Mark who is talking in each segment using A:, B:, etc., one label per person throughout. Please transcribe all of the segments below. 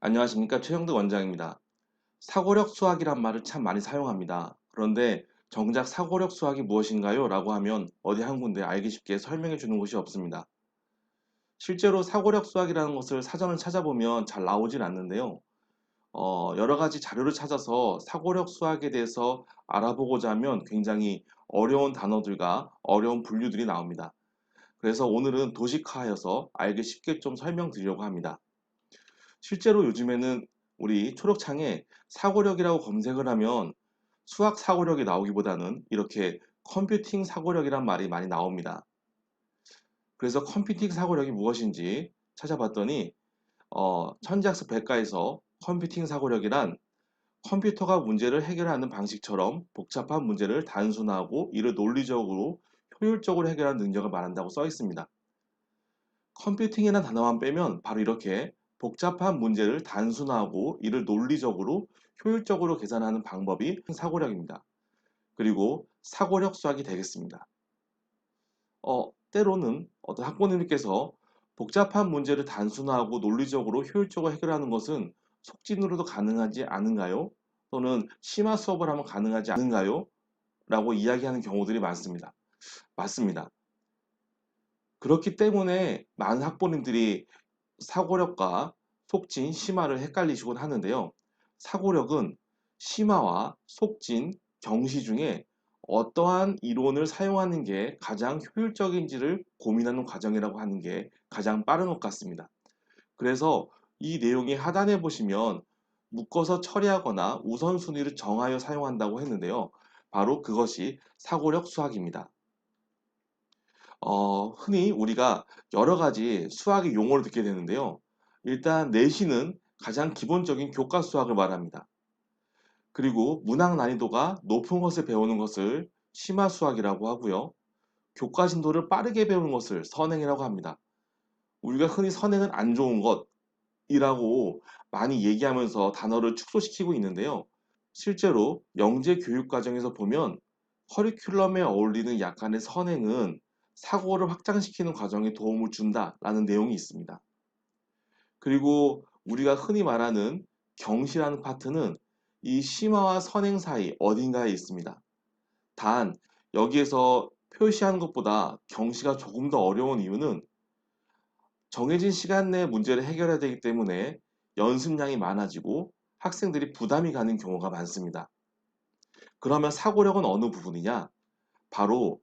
A: 안녕하십니까. 최영득 원장입니다. 사고력 수학이란 말을 참 많이 사용합니다. 그런데 정작 사고력 수학이 무엇인가요? 라고 하면 어디 한 군데 알기 쉽게 설명해 주는 곳이 없습니다. 실제로 사고력 수학이라는 것을 사전을 찾아보면 잘 나오진 않는데요. 여러 가지 자료를 찾아서 사고력 수학에 대해서 알아보고자 하면 굉장히 어려운 단어들과 어려운 분류들이 나옵니다. 그래서 오늘은 도식화하여서 알기 쉽게 좀 설명드리려고 합니다. 실제로 요즘에는 우리 초록창에 사고력이라고 검색을 하면 수학 사고력이 나오기보다는 이렇게 컴퓨팅 사고력이란 말이 많이 나옵니다. 그래서 컴퓨팅 사고력이 무엇인지 찾아봤더니 천재학습 백과에서 컴퓨팅 사고력이란 컴퓨터가 문제를 해결하는 방식처럼 복잡한 문제를 단순화하고 이를 논리적으로 효율적으로 해결하는 능력을 말한다고 써 있습니다. 컴퓨팅이라는 단어만 빼면 바로 이렇게 복잡한 문제를 단순화하고 이를 논리적으로 효율적으로 계산하는 방법이 사고력입니다. 그리고 사고력 수학이 되겠습니다. 때로는 어떤 학부모님께서 복잡한 문제를 단순화하고 논리적으로 효율적으로 해결하는 것은 속진으로도 가능하지 않은가요? 또는 심화 수업을 하면 가능하지 않은가요? 라고 이야기하는 경우들이 많습니다. 맞습니다. 그렇기 때문에 많은 학부모님들이 사고력과 속진, 심화를 헷갈리시곤 하는데요. 사고력은 심화와 속진, 경시 중에 어떠한 이론을 사용하는 게 가장 효율적인지를 고민하는 과정이라고 하는 게 가장 빠른 것 같습니다. 그래서 이 내용이 하단에 보시면 묶어서 처리하거나 우선순위를 정하여 사용한다고 했는데요. 바로 그것이 사고력 수학입니다. 흔히 우리가 여러 가지 수학의 용어를 듣게 되는데요. 일단 내신은 가장 기본적인 교과 수학을 말합니다. 그리고 문학 난이도가 높은 것을 배우는 것을 심화 수학이라고 하고요. 교과 진도를 빠르게 배우는 것을 선행이라고 합니다. 우리가 흔히 선행은 안 좋은 것이라고 많이 얘기하면서 단어를 축소시키고 있는데요. 실제로 영재 교육 과정에서 보면 커리큘럼에 어울리는 약간의 선행은 사고를 확장시키는 과정에 도움을 준다라는 내용이 있습니다. 그리고 우리가 흔히 말하는 경시라는 파트는 이 심화와 선행 사이 어딘가에 있습니다. 단 여기에서 표시하는 것보다 경시가 조금 더 어려운 이유는 정해진 시간 내에 문제를 해결해야 되기 때문에 연습량이 많아지고 학생들이 부담이 가는 경우가 많습니다. 그러면 사고력은 어느 부분이냐? 바로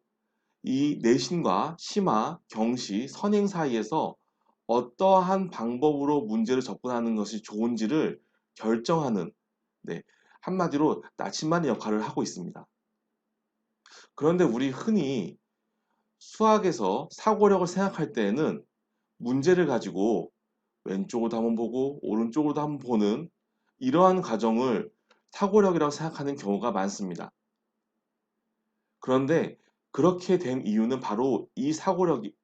A: 이 내신과 심화, 경시, 선행 사이에서 어떠한 방법으로 문제를 접근하는 것이 좋은지를 결정하는, 네, 한마디로 나침반의 역할을 하고 있습니다. 그런데 우리 흔히 수학에서 사고력을 생각할 때에는 문제를 가지고 왼쪽으로도 한번 보고 오른쪽으로도 한번 보는 이러한 과정을 사고력이라고 생각하는 경우가 많습니다. 그런데 그렇게 된 이유는 바로 이 사고력이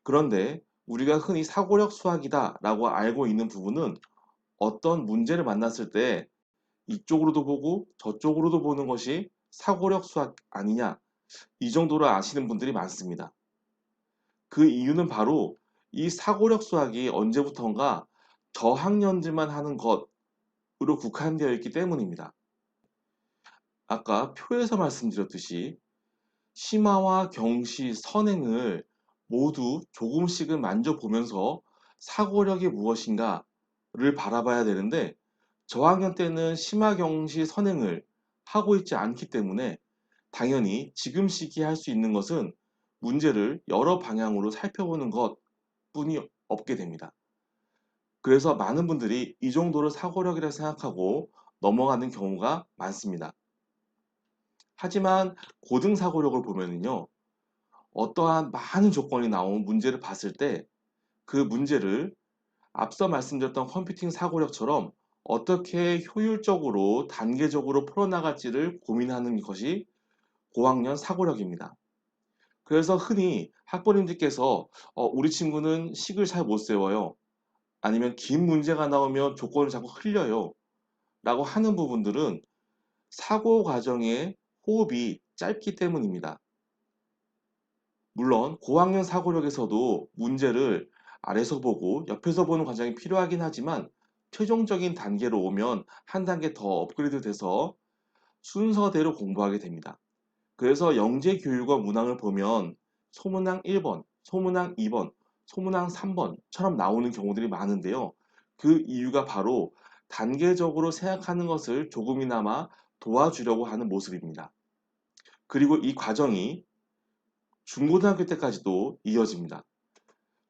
A: 그런데 우리가 흔히 사고력 수학이다라고 알고 있는 부분은 어떤 문제를 만났을 때 이쪽으로도 보고 저쪽으로도 보는 것이 사고력 수학 아니냐 이 정도로 아시는 분들이 많습니다. 그 이유는 바로 이 사고력 수학이 언제부턴가 저학년들만 하는 것으로 국한되어 있기 때문입니다. 아까 표에서 말씀드렸듯이 심화와 경시, 선행을 모두 조금씩은 만져보면서 사고력이 무엇인가를 바라봐야 되는데 저학년 때는 심화, 경시, 선행을 하고 있지 않기 때문에 당연히 지금 시기에 할 수 있는 것은 문제를 여러 방향으로 살펴보는 것뿐이 없게 됩니다. 그래서 많은 분들이 이 정도를 사고력이라 생각하고 넘어가는 경우가 많습니다. 하지만 고등 사고력을 보면은요. 어떠한 많은 조건이 나온 문제를 봤을 때 그 문제를 앞서 말씀드렸던 컴퓨팅 사고력처럼 어떻게 효율적으로 단계적으로 풀어나갈지를 고민하는 것이 고학년 사고력입니다. 그래서 흔히 학부모님들께서 우리 친구는 식을 잘 못 세워요. 아니면 긴 문제가 나오면 조건을 자꾸 흘려요. 라고 하는 부분들은 사고 과정의 호흡이 짧기 때문입니다. 물론 고학년 사고력에서도 문제를 아래서 보고 옆에서 보는 과정이 필요하긴 하지만 최종적인 단계로 오면 한 단계 더 업그레이드 돼서 순서대로 공부하게 됩니다. 그래서 영재 교육과 문항을 보면 소문항 1번, 소문항 2번, 소문항 3번처럼 나오는 경우들이 많은데요. 그 이유가 바로 단계적으로 생각하는 것을 조금이나마 도와주려고 하는 모습입니다. 그리고 이 과정이 중고등학교 때까지도 이어집니다.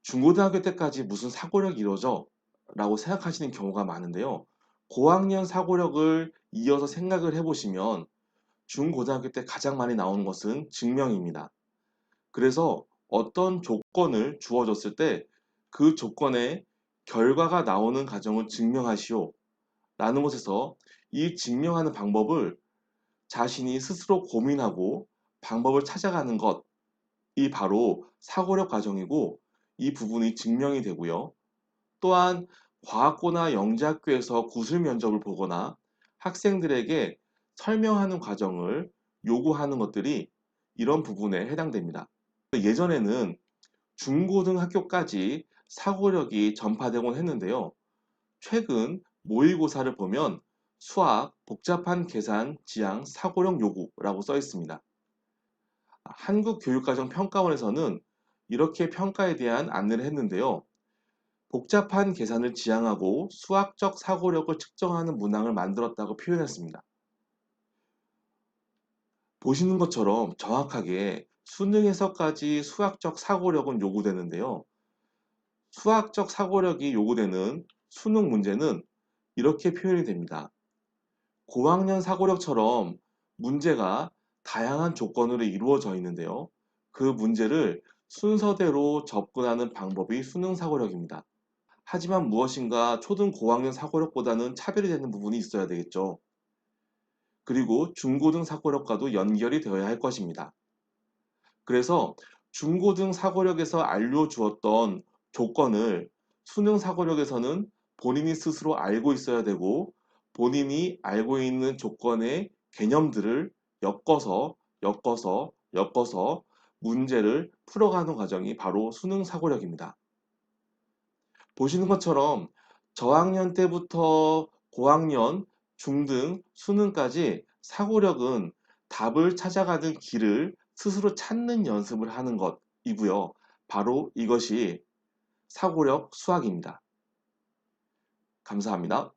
A: 중고등학교 때까지 무슨 사고력이 이루어져? 라고 생각하시는 경우가 많은데요. 고학년 사고력을 이어서 생각을 해보시면 중고등학교 때 가장 많이 나오는 것은 증명입니다. 그래서 어떤 조건을 주어졌을 때 그 조건의 결과가 나오는 과정을 증명하시오 라는 것에서 이 증명하는 방법을 자신이 스스로 고민하고 방법을 찾아가는 것이 바로 사고력 과정이고 이 부분이 증명이 되고요. 또한 과학고나 영재학교에서 구술 면접을 보거나 학생들에게 설명하는 과정을 요구하는 것들이 이런 부분에 해당됩니다. 예전에는 중고등학교까지 사고력이 전파되곤 했는데요. 최근 모의고사를 보면 수학, 복잡한 계산, 지향, 사고력 요구라고 써 있습니다. 한국교육과정평가원에서는 이렇게 평가에 대한 안내를 했는데요. 복잡한 계산을 지향하고 수학적 사고력을 측정하는 문항을 만들었다고 표현했습니다. 보시는 것처럼 정확하게 수능에서까지 수학적 사고력은 요구되는데요. 수학적 사고력이 요구되는 수능 문제는 이렇게 표현이 됩니다. 고학년 사고력처럼 문제가 다양한 조건으로 이루어져 있는데요. 그 문제를 순서대로 접근하는 방법이 수능 사고력입니다. 하지만 무엇인가 초등 고학년 사고력보다는 차별이 되는 부분이 있어야 되겠죠. 그리고 중고등 사고력과도 연결이 되어야 할 것입니다. 그래서 중고등 사고력에서 알려주었던 조건을 수능 사고력에서는 본인이 스스로 알고 있어야 되고 본인이 알고 있는 조건의 개념들을 엮어서 문제를 풀어가는 과정이 바로 수능 사고력입니다. 보시는 것처럼 저학년 때부터 고학년, 중등, 수능까지 사고력은 답을 찾아가는 길을 스스로 찾는 연습을 하는 것이고요. 바로 이것이 사고력 수학입니다. 감사합니다.